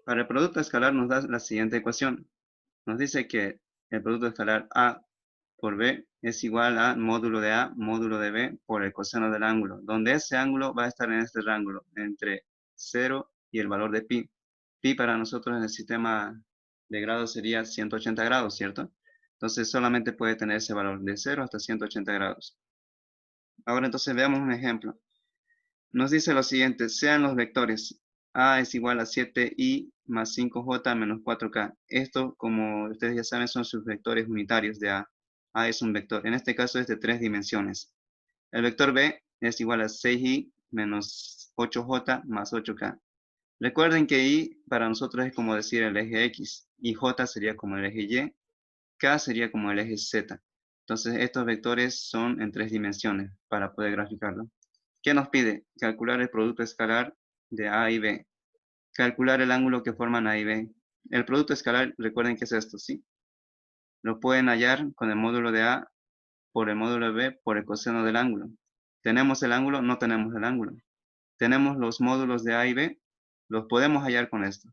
Para el producto escalar nos da la siguiente ecuación. Nos dice que el producto escalar A por B es igual a módulo de A, módulo de B por el coseno del ángulo, donde ese ángulo va a estar en este rango, entre 0 y el valor de pi. Pi para nosotros en el sistema de grados sería 180 grados, ¿cierto? Entonces solamente puede tener ese valor de 0 hasta 180 grados. Ahora entonces veamos un ejemplo. Nos dice lo siguiente, sean los vectores A es igual a 7i más 5j menos 4k. Esto, como ustedes ya saben, son sus vectores unitarios de A. A es un vector. En este caso es de 3 dimensiones. El vector B es igual a 6i menos 8j más 8k. Recuerden que i para nosotros es como decir el eje X, y j sería como el eje Y, k sería como el eje Z. Entonces estos vectores son en 3 dimensiones para poder graficarlo. ¿Qué nos pide? Calcular el producto escalar de A y B. Calcular el ángulo que forman A y B. El producto escalar, recuerden que es esto, ¿sí? Lo pueden hallar con el módulo de A por el módulo de B por el coseno del ángulo. ¿Tenemos el ángulo? No tenemos el ángulo. Tenemos los módulos de A y B. Los podemos hallar con esto.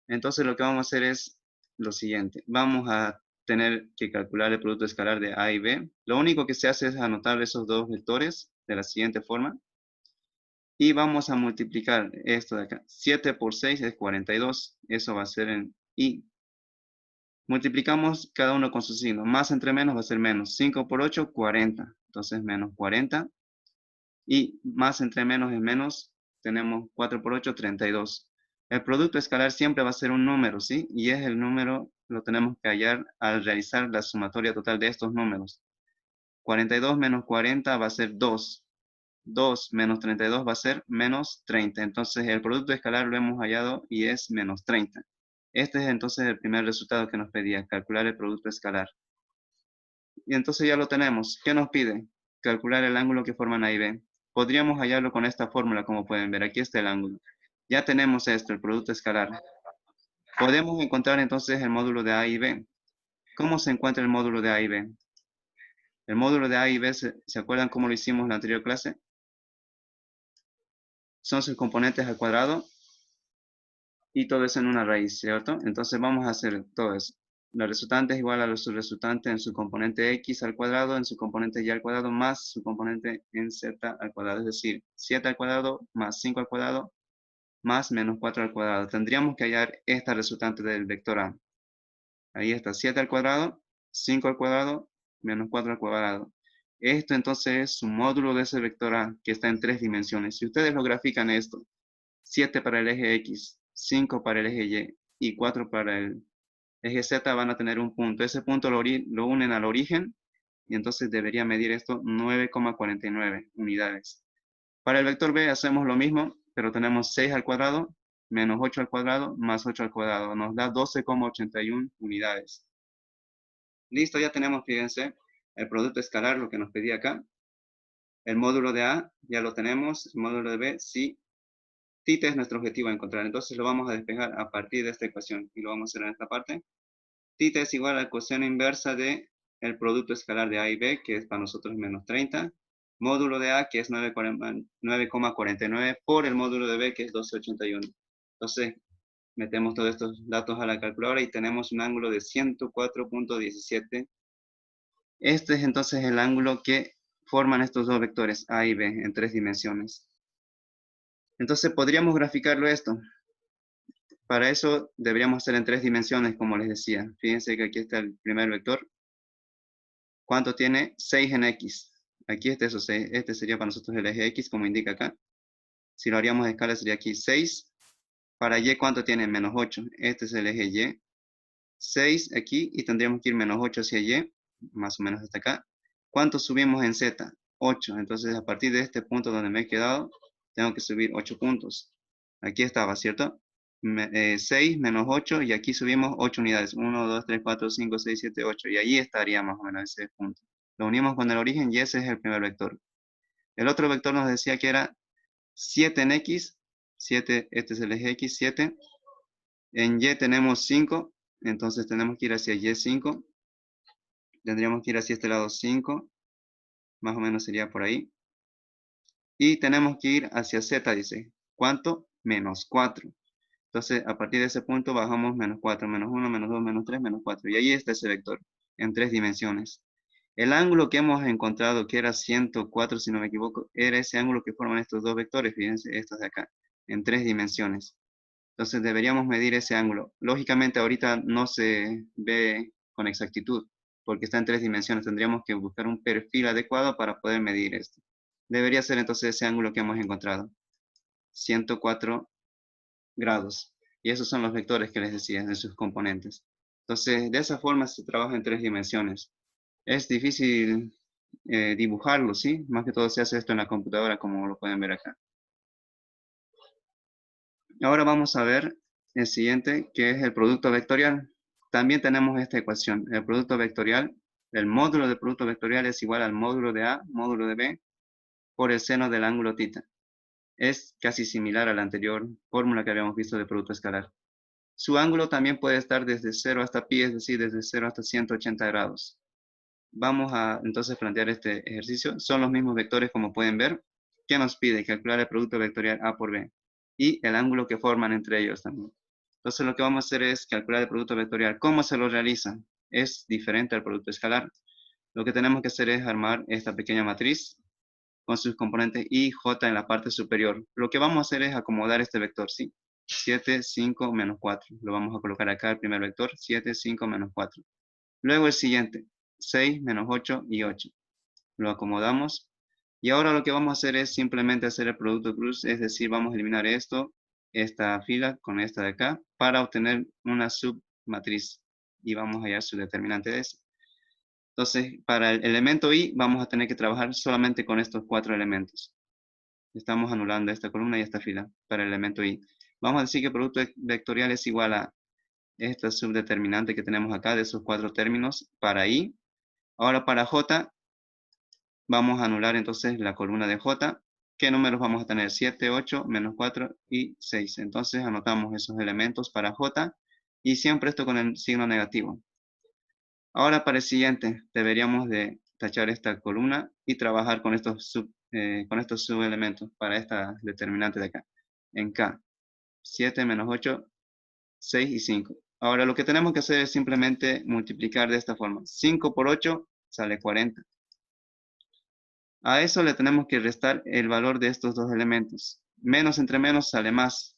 Entonces lo que vamos a hacer es lo siguiente. Vamos a tener que calcular el producto escalar de A y B. Lo único que se hace es anotar esos dos vectores de la siguiente forma. Y vamos a multiplicar esto de acá. 7 por 6 es 42. Eso va a ser en I. Multiplicamos cada uno con su signo. Más entre menos va a ser menos. 5 por 8, 40. Entonces menos 40. Y más entre menos es menos. Tenemos 4 por 8, 32. El producto escalar siempre va a ser un número, ¿sí? Y es el número, lo tenemos que hallar al realizar la sumatoria total de estos números. 42 menos 40 va a ser 2. 2 menos 32 va a ser menos 30. Entonces el producto escalar lo hemos hallado y es menos 30. Este es entonces el primer resultado que nos pedía, calcular el producto escalar. Y entonces ya lo tenemos. ¿Qué nos pide? Calcular el ángulo que forman A y B. Podríamos hallarlo con esta fórmula, como pueden ver. Aquí está el ángulo. Ya tenemos esto, el producto escalar. Podemos encontrar entonces el módulo de A y B. ¿Cómo se encuentra el módulo de A y B? El módulo de A y B, ¿se acuerdan cómo lo hicimos en la anterior clase? Son sus componentes al cuadrado y todo eso en una raíz, ¿cierto? Entonces vamos a hacer todo eso. La resultante es igual a su resultante en su componente x al cuadrado, en su componente y al cuadrado, más su componente en z al cuadrado. Es decir, 7 al cuadrado más 5 al cuadrado más menos 4 al cuadrado. Tendríamos que hallar esta resultante del vector A. Ahí está, 7 al cuadrado, 5 al cuadrado, menos 4 al cuadrado. Esto entonces es su módulo de ese vector A, que está en 3 dimensiones. Si ustedes lo grafican esto, 7 para el eje X, 5 para el eje Y y 4 para el eje Z, van a tener un punto. Ese punto lo unen al origen y entonces debería medir esto 9,49 unidades. Para el vector B hacemos lo mismo, pero tenemos 6 al cuadrado menos 8 al cuadrado más 8 al cuadrado. Nos da 12,81 unidades. Listo, ya tenemos, fíjense, el producto escalar, lo que nos pedía acá. El módulo de A ya lo tenemos, el módulo de B sí. Θ es nuestro objetivo a encontrar, entonces lo vamos a despejar a partir de esta ecuación y lo vamos a hacer en esta parte. Θ es igual al coseno inversa de el producto escalar de A y B, que es para nosotros menos 30, módulo de A, que es 9,49 por el módulo de B, que es 12,81. Entonces, metemos todos estos datos a la calculadora y tenemos un ángulo de 104,17. Este es entonces el ángulo que forman estos dos vectores, A y B, en 3 dimensiones. Entonces, podríamos graficarlo esto. Para eso deberíamos hacer en 3 dimensiones, como les decía. Fíjense que aquí está el primer vector. ¿Cuánto tiene? 6 en X. Aquí está eso, 6. Este sería para nosotros el eje X, como indica acá. Si lo haríamos de escala sería aquí 6. Para Y, ¿cuánto tiene? Menos 8. Este es el eje Y. 6 aquí y tendríamos que ir menos 8 hacia Y, más o menos hasta acá. ¿Cuánto subimos en Z? 8. Entonces, a partir de este punto donde me he quedado, tengo que subir 8 puntos. Aquí estaba, ¿cierto? 6 menos 8 y aquí subimos 8 unidades. 1, 2, 3, 4, 5, 6, 7, 8. Y ahí estaría más o menos ese punto. Lo unimos con el origen y ese es el primer vector. El otro vector nos decía que era 7 en X. 7, este es el eje X, 7. En Y tenemos 5. Entonces tenemos que ir hacia Y5. Tendríamos que ir hacia este lado 5. Más o menos sería por ahí. Y tenemos que ir hacia Z, dice. ¿Cuánto? Menos 4. Entonces, a partir de ese punto bajamos menos 4, menos 1, menos 2, menos 3, menos 4. Y ahí está ese vector en 3 dimensiones. El ángulo que hemos encontrado, que era 104, si no me equivoco, era ese ángulo que forman estos dos vectores, fíjense, estos de acá, en 3 dimensiones. Entonces, deberíamos medir ese ángulo. Lógicamente, ahorita no se ve con exactitud, porque está en 3 dimensiones. Tendríamos que buscar un perfil adecuado para poder medir esto. Debería ser entonces ese ángulo que hemos encontrado, 104 grados. Y esos son los vectores que les decía, de sus componentes. Entonces, de esa forma se trabaja en 3 dimensiones. Es difícil dibujarlo, ¿sí? Más que todo se hace esto en la computadora, como lo pueden ver acá. Ahora vamos a ver el siguiente, que es el producto vectorial. También tenemos esta ecuación. El producto vectorial, el módulo del producto vectorial es igual al módulo de A, módulo de B, por el seno del ángulo θ. Es casi similar a la anterior fórmula que habíamos visto de producto escalar. Su ángulo también puede estar desde 0 hasta pi, es decir, desde 0 hasta 180 grados. Vamos a entonces plantear este ejercicio. Son los mismos vectores como pueden ver. ¿Qué nos pide? Calcular el producto vectorial A por B y el ángulo que forman entre ellos también. Entonces lo que vamos a hacer es calcular el producto vectorial. ¿Cómo se lo realiza? Es diferente al producto escalar. Lo que tenemos que hacer es armar esta pequeña matriz con sus componentes I y J en la parte superior. Lo que vamos a hacer es acomodar este vector, ¿sí? 7, 5, menos 4. Lo vamos a colocar acá, el primer vector, 7, 5, menos 4. Luego el siguiente, 6, menos 8 y 8. Lo acomodamos. Y ahora lo que vamos a hacer es simplemente hacer el producto cruz, es decir, vamos a eliminar esto, esta fila con esta de acá, para obtener una submatriz. Y vamos a hallar su determinante de eso. Entonces, para el elemento I, vamos a tener que trabajar solamente con estos 4 elementos. Estamos anulando esta columna y esta fila para el elemento I. Vamos a decir que el producto vectorial es igual a esta subdeterminante que tenemos acá de esos 4 términos para I. Ahora para J, vamos a anular entonces la columna de J. ¿Qué números vamos a tener? 7, 8, menos 4 y 6. Entonces anotamos esos elementos para J y siempre esto con el signo negativo. Ahora para el siguiente, deberíamos de tachar esta columna y trabajar con estos subelementos para esta determinante de acá. En K, 7 menos 8, 6 y 5. Ahora lo que tenemos que hacer es simplemente multiplicar de esta forma. 5 por 8 sale 40. A eso le tenemos que restar el valor de estos dos elementos. Menos entre menos sale más.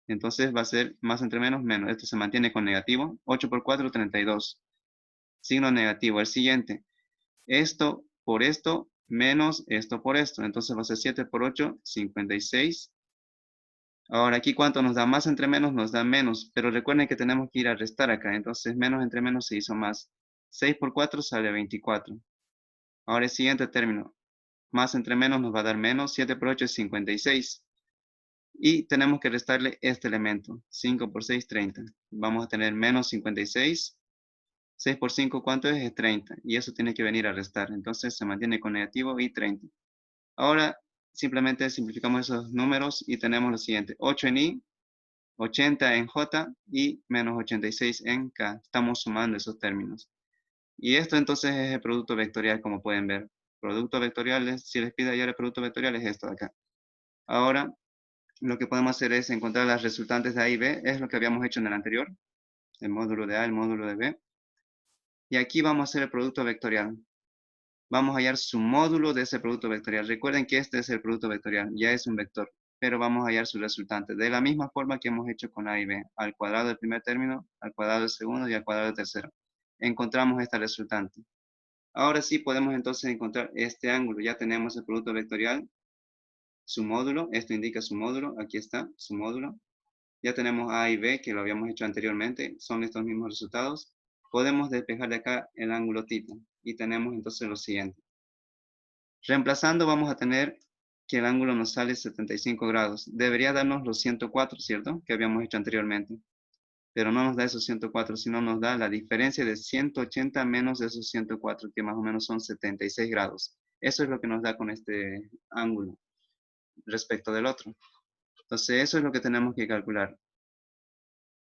Entonces va a ser más entre menos, menos. Esto se mantiene con negativo. 8 por 4, 32. Signo negativo. El siguiente. Esto por esto menos esto por esto. Entonces va a ser 7 por 8, 56. Ahora aquí cuánto nos da más entre menos, nos da menos. Pero recuerden que tenemos que ir a restar acá. Entonces menos entre menos se hizo más. 6 por 4 sale 24. Ahora el siguiente término. Más entre menos nos va a dar menos. 7 por 8 es 56. Y tenemos que restarle este elemento. 5 por 6, 30. Vamos a tener menos 56. 6 por 5, ¿cuánto es? Es 30. Y eso tiene que venir a restar. Entonces se mantiene con negativo y 30. Ahora simplemente simplificamos esos números y tenemos lo siguiente. 8 en I, 80 en J y menos 86 en K. Estamos sumando esos términos. Y esto entonces es el producto vectorial, como pueden ver. Producto vectorial, si les pide hallar el producto vectorial, es esto de acá. Ahora, lo que podemos hacer es encontrar las resultantes de A y B. Es lo que habíamos hecho en el anterior. El módulo de A, el módulo de B. Y aquí vamos a hacer el producto vectorial. Vamos a hallar su módulo de ese producto vectorial. Recuerden que este es el producto vectorial, ya es un vector, pero vamos a hallar su resultante. De la misma forma que hemos hecho con A y B, al cuadrado del primer término, al cuadrado del segundo y al cuadrado del tercero. Encontramos esta resultante. Ahora sí podemos entonces encontrar este ángulo. Ya tenemos el producto vectorial, su módulo, esto indica su módulo, aquí está su módulo. Ya tenemos A y B, que lo habíamos hecho anteriormente, son estos mismos resultados. Podemos despejar de acá el ángulo θ y tenemos entonces lo siguiente. Reemplazando vamos a tener que el ángulo nos sale 75 grados. Debería darnos los 104, ¿cierto? Que habíamos hecho anteriormente. Pero no nos da esos 104, sino nos da la diferencia de 180 menos de esos 104, que más o menos son 76 grados. Eso es lo que nos da con este ángulo respecto del otro. Entonces eso es lo que tenemos que calcular.